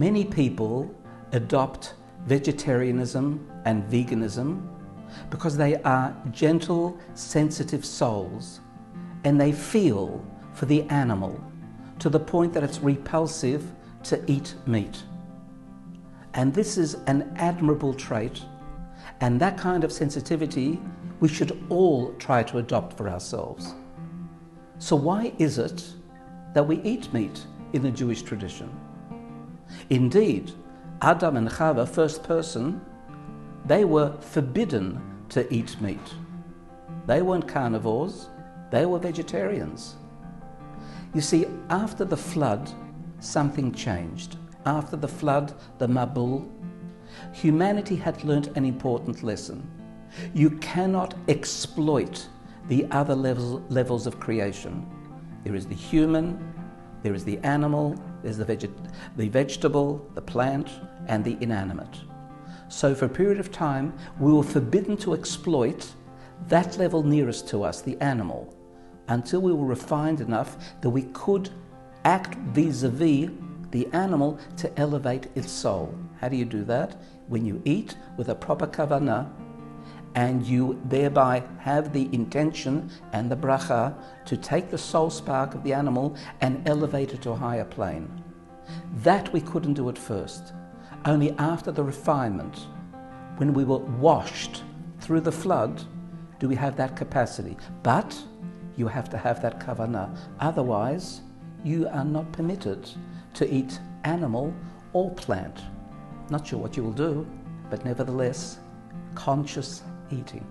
Many people adopt vegetarianism and veganism because they are gentle, sensitive souls, and they feel for the animal to the point that it's repulsive to eat meat. And this is an admirable trait, and that kind of sensitivity we should all try to adopt for ourselves. So why is it that we eat meat in the Jewish tradition? Indeed, Adam and Chava, first person, they were forbidden to eat meat. They weren't carnivores, they were vegetarians. You see, after the flood, something changed. After the flood, the Laibl, humanity had learnt an important lesson. You cannot exploit the other levels of creation. There is the human, there is the animal, there's the vegetable, the plant, and the inanimate. So for a period of time, we were forbidden to exploit that level nearest to us, the animal, until we were refined enough that we could act vis-a-vis the animal to elevate its soul. How do you do that? When you eat with a proper kavanah, and you thereby have the intention and the bracha to take the soul spark of the animal and elevate it to a higher plane. That we couldn't do at first. Only after the refinement, when we were washed through the flood, do we have that capacity. But you have to have that kavanah. Otherwise, you are not permitted to eat animal or plant. Not sure what you will do, but nevertheless, conscious eating.